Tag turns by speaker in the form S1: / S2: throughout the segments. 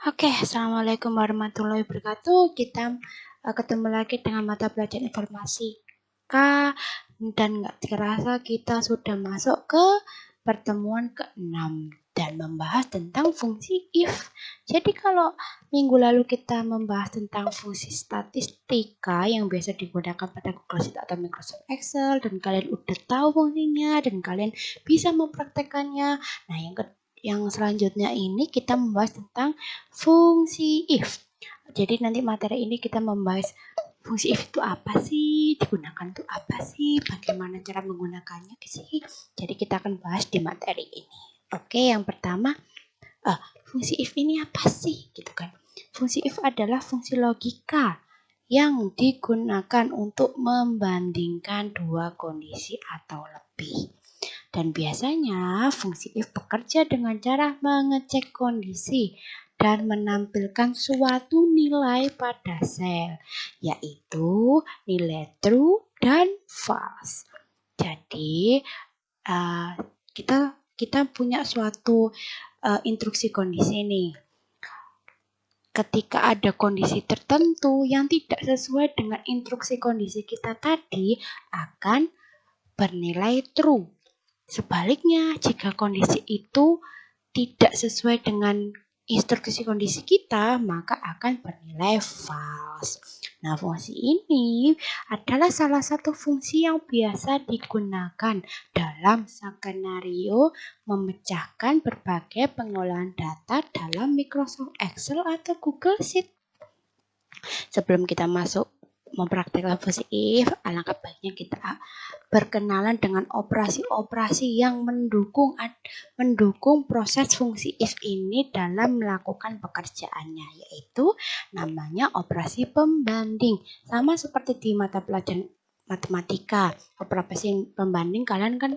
S1: Oke, Assalamualaikum warahmatullahi wabarakatuh. Kita ketemu lagi dengan mata pelajaran informatika dan nggak terasa kita sudah masuk ke pertemuan ke-6 dan membahas tentang fungsi if. Jadi kalau minggu lalu kita membahas tentang fungsi statistika yang biasa digunakan pada Google Sheet atau Microsoft Excel dan kalian udah tahu fungsinya dan kalian bisa mempraktekannya. Nah, yang selanjutnya ini kita membahas tentang fungsi if. Jadi nanti materi ini kita membahas fungsi if itu apa sih, digunakan itu apa sih, bagaimana cara menggunakannya sih. Jadi kita akan bahas di materi ini. Oke, yang pertama, fungsi if ini apa sih, gitu kan? Fungsi if adalah fungsi logika yang digunakan untuk membandingkan dua kondisi atau lebih. Dan biasanya fungsi if bekerja dengan cara mengecek kondisi dan menampilkan suatu nilai pada sel, yaitu nilai true dan false. Jadi kita punya suatu instruksi kondisi nih. Ketika ada kondisi tertentu yang tidak sesuai dengan instruksi kondisi kita tadi, akan bernilai true. Sebaliknya, jika kondisi itu tidak sesuai dengan instruksi kondisi kita, maka akan bernilai false. Nah, fungsi ini adalah salah satu fungsi yang biasa digunakan dalam skenario memecahkan berbagai pengolahan data dalam Microsoft Excel atau Google Sheet. Sebelum kita masuk mempraktikkan fungsi if, alangkah baiknya kita berkenalan dengan operasi-operasi yang mendukung proses fungsi if ini dalam melakukan pekerjaannya, yaitu namanya operasi pembanding. Sama seperti di mata pelajaran matematika, operasi pembanding kalian kan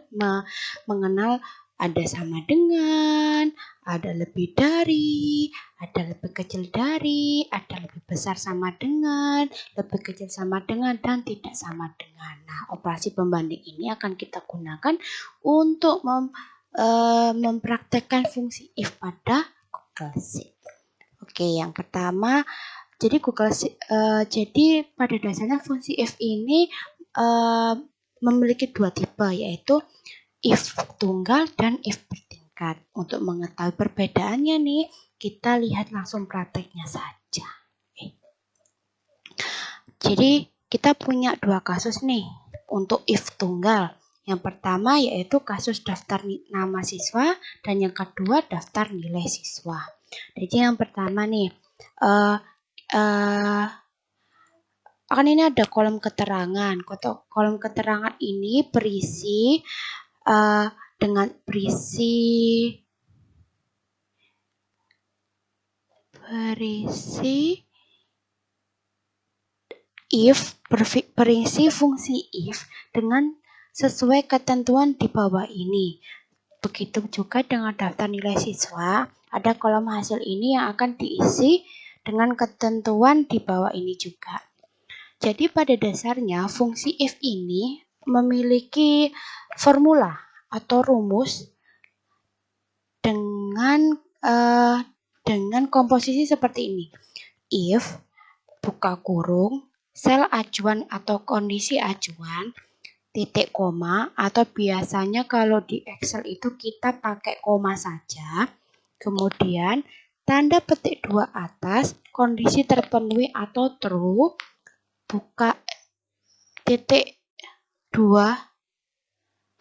S1: mengenal ada sama dengan, ada lebih dari, ada lebih kecil dari, ada lebih besar sama dengan, lebih kecil sama dengan, dan tidak sama dengan. Nah, operasi pembanding ini akan kita gunakan untuk mempraktekkan fungsi if pada Google Sheet. Oke, yang pertama, jadi jadi pada dasarnya fungsi if ini memiliki dua tipe, yaitu if tunggal dan if bertingkat. Untuk mengetahui perbedaannya nih, kita lihat langsung prakteknya saja. Jadi kita punya dua kasus nih untuk if tunggal. Yang pertama yaitu kasus daftar nama siswa dan yang kedua daftar nilai siswa. Jadi yang pertama nih, kan ini ada kolom keterangan. Kolom keterangan ini berisi berisi fungsi if dengan sesuai ketentuan di bawah ini. Begitu juga dengan daftar nilai siswa, ada kolom hasil ini yang akan diisi dengan ketentuan di bawah ini juga. Jadi pada dasarnya fungsi if ini memiliki formula atau rumus dengan komposisi seperti ini. If buka kurung sel acuan atau kondisi acuan titik koma, atau biasanya kalau di Excel itu kita pakai koma saja. Kemudian tanda petik 2 atas kondisi terpenuhi atau true, buka titik 2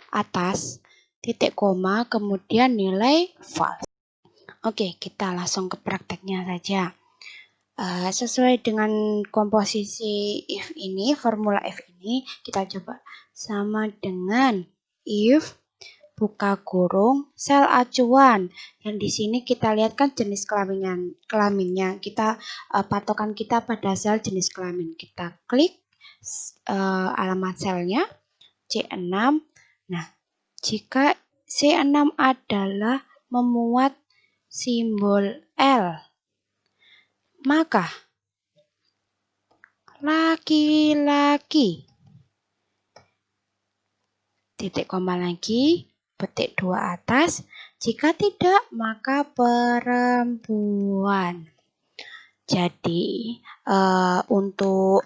S1: atas titik koma, kemudian nilai false. Oke, kita langsung ke prakteknya saja. Sesuai dengan komposisi if ini, formula if ini, kita coba sama dengan if buka kurung sel acuan. Dan di sini kita lihat kan jenis kelaminnya. Kita patokan kita pada sel jenis kelamin. Kita klik alamat selnya C6. Nah, jika C6 adalah memuat simbol L, maka laki-laki titik koma lagi, petik 2 atas, jika tidak maka perempuan. Jadi untuk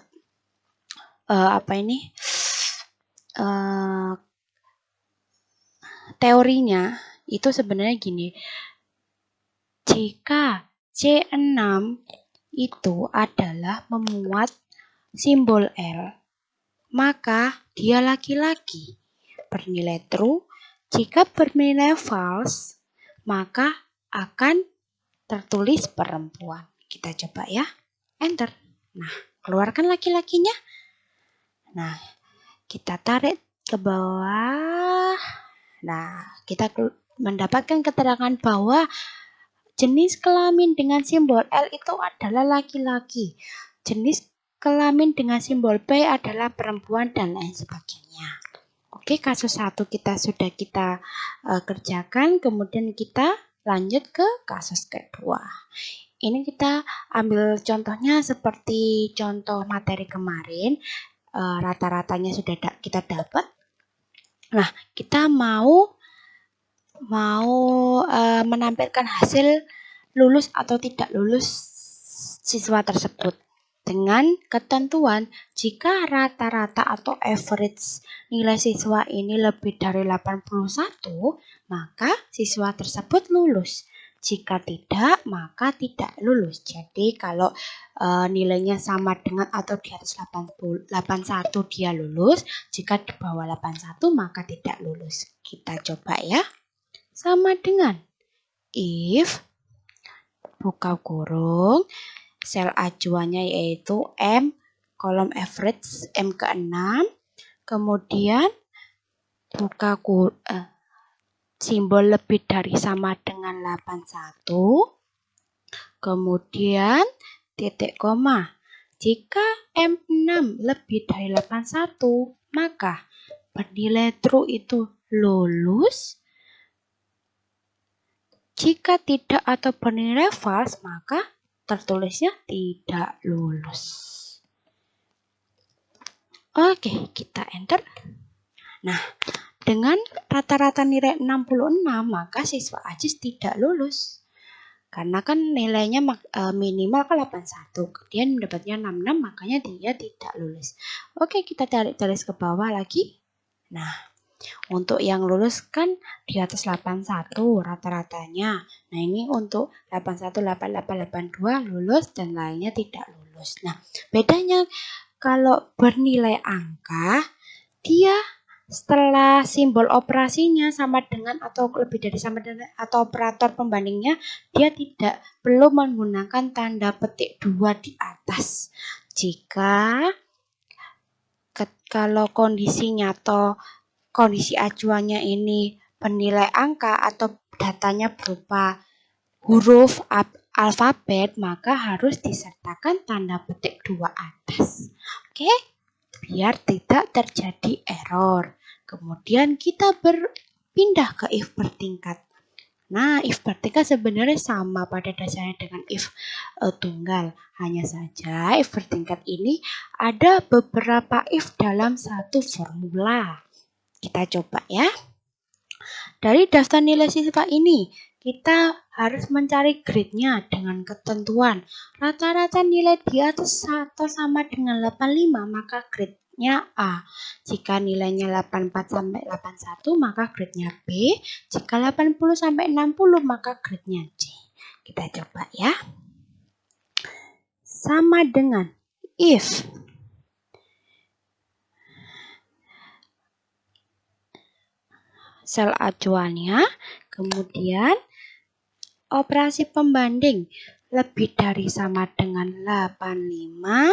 S1: teorinya itu sebenarnya gini. Jika C6 itu adalah memuat simbol L, maka dia laki-laki bernilai true. Jika bernilai false, maka akan tertulis perempuan. Kita coba ya. Enter. Nah, keluarkan laki-lakinya. Nah, kita tarik ke bawah. Nah, kita mendapatkan keterangan bahwa jenis kelamin dengan simbol L itu adalah laki-laki. Jenis kelamin dengan simbol P adalah perempuan dan lain sebagainya. Oke, kasus 1 sudah kita kerjakan, kemudian kita lanjut ke kasus kedua. Ini kita ambil contohnya seperti contoh materi kemarin, rata-ratanya sudah kita dapat. Nah, kita mau menampilkan hasil lulus atau tidak lulus siswa tersebut. Dengan ketentuan, jika rata-rata atau average nilai siswa ini lebih dari 81, maka siswa tersebut lulus. Jika tidak, maka tidak lulus. Jadi kalau nilainya sama dengan atau di atas 81 dia lulus, jika di bawah 81 maka tidak lulus. Kita coba ya. Sama dengan if buka kurung, sel acuannya yaitu M, kolom average M ke-6, kemudian buka simbol lebih dari sama dengan 81, kemudian titik koma. Jika M6 lebih dari 81, maka bernilai true itu lulus. Jika tidak atau bernilai false, maka tertulisnya tidak lulus. Oke, kita enter. Nah, dengan rata-rata nilai 66, maka siswa Ajis tidak lulus. Karena kan nilainya minimal kan 81, kemudian mendapatnya 66, makanya dia tidak lulus. Oke, kita tarik garis ke bawah lagi. Nah, untuk yang lulus kan di atas 81 rata-ratanya. Nah, ini untuk 81, 88, 82 lulus dan lainnya tidak lulus. Nah, bedanya kalau bernilai angka, dia setelah simbol operasinya sama dengan atau lebih dari sama dengan atau operator pembandingnya, dia belum menggunakan tanda petik 2 di atas. Jika kalau kondisinya atau kondisi acuannya ini bernilai angka atau datanya berupa huruf alfabet, maka harus disertakan tanda petik 2 atas. Oke, biar tidak terjadi error. Kemudian kita berpindah ke if bertingkat. Nah, if bertingkat sebenarnya sama pada dasarnya dengan if tunggal. Hanya saja if bertingkat ini ada beberapa if dalam satu formula. Kita coba ya. Dari daftar nilai siswa ini, kita harus mencari grade-nya dengan ketentuan. Rata-rata nilai di atas atau sama dengan 85, maka grade-nya A. Jika nilainya 84 sampai 81, maka grade-nya B. Jika 80 sampai 60, maka grade-nya C. Kita coba ya. Sama dengan if sel acuannya, kemudian operasi pembanding lebih dari sama dengan 85,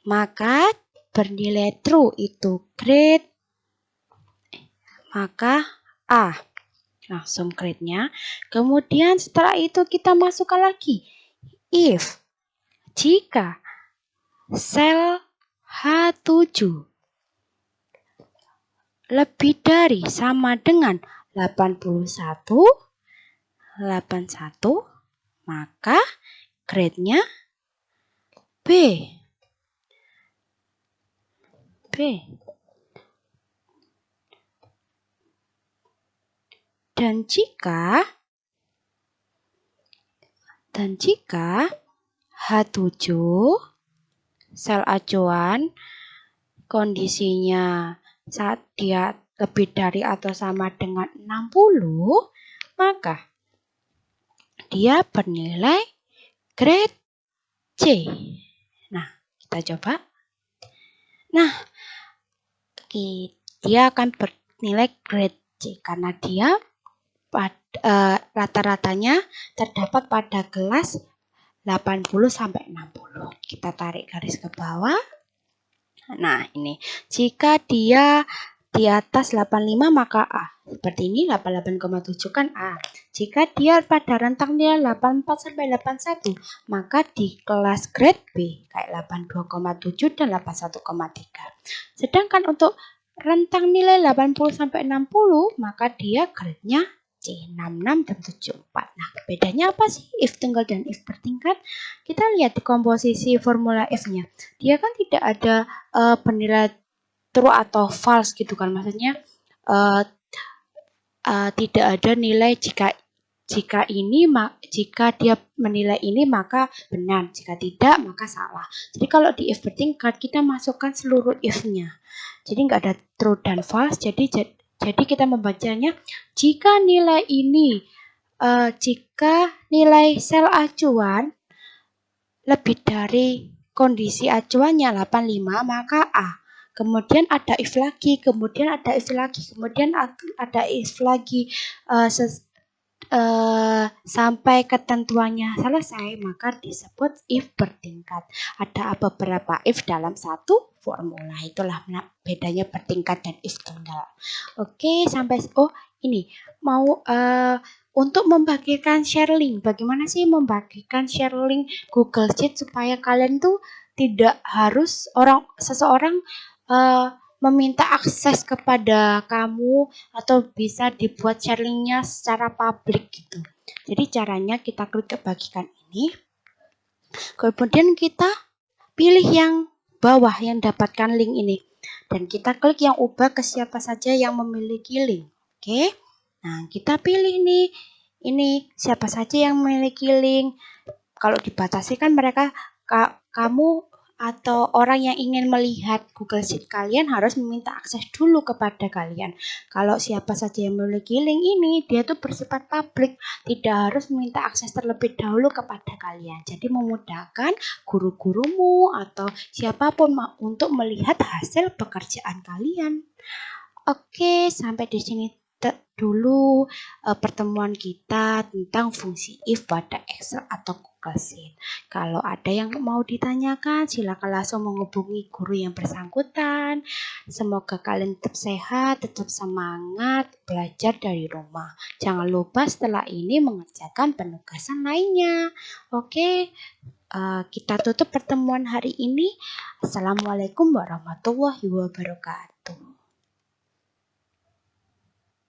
S1: maka bernilai true itu grade, maka A. Langsung grade-nya. Kemudian setelah itu kita masukkan lagi if jika sel H7 lebih dari sama dengan 81, maka grade-nya B. Dan jika H7, sel acuan, kondisinya saat dia lebih dari atau sama dengan 60, maka dia bernilai grade C. Nah, kita coba. Nah, dia akan bernilai grade C karena dia rata-ratanya terdapat pada kelas 80-60. Kita tarik garis ke bawah. Nah, ini. Jika dia di atas 85 maka A. Seperti ini 88,7 kan A. Jika dia pada rentang nilai 84 sampai 81, maka di kelas grade B kayak 82,7 dan 81,3. Sedangkan untuk rentang nilai 80 sampai 60, maka dia grade-nya C, 66 dan 74. Nah, bedanya apa sih if tunggal dan if bertingkat? Kita lihat di komposisi formula if-nya. Dia kan tidak ada bernilai true atau false gitu kan, maksudnya tidak ada nilai jika dia menilai ini maka benar, jika tidak maka salah. Jadi kalau di if bertingkat kita masukkan seluruh if-nya, jadi nggak ada true dan false. Jadi kita membacanya jika nilai ini jika nilai sel acuan lebih dari kondisi acuannya 85 maka A. Kemudian ada if lagi, kemudian ada if lagi, kemudian ada if lagi sampai ketentuannya selesai, maka disebut if bertingkat. Ada beberapa if dalam satu formula, itulah bedanya bertingkat dan if tunggal. Oke, sampai ini mau untuk membagikan share link. Bagaimana sih membagikan share link Google Sheet supaya kalian tuh tidak harus seseorang meminta akses kepada kamu atau bisa dibuat share linknya secara publik gitu. Jadi caranya kita klik ke bagikan ini, kemudian kita pilih yang bawah yang dapatkan link ini, dan kita klik yang ubah ke siapa saja yang memiliki link. Oke, nah kita pilih nih, ini siapa saja yang memiliki link. Kalau dibatasi kan mereka, kamu atau orang yang ingin melihat Google Sheet kalian harus meminta akses dulu kepada kalian. Kalau siapa saja yang memiliki link ini, dia tuh bersifat publik, tidak harus meminta akses terlebih dahulu kepada kalian. Jadi memudahkan guru-gurumu atau siapapun untuk melihat hasil pekerjaan kalian. Oke, sampai di sini dulu pertemuan kita tentang fungsi if pada Excel atau Google Sheet. Kalau ada yang mau ditanyakan, silakan langsung menghubungi guru yang bersangkutan. Semoga kalian tetap sehat, tetap semangat belajar dari rumah. Jangan lupa setelah ini mengerjakan penugasan lainnya. Oke, kita tutup pertemuan hari ini. Assalamualaikum warahmatullahi wabarakatuh.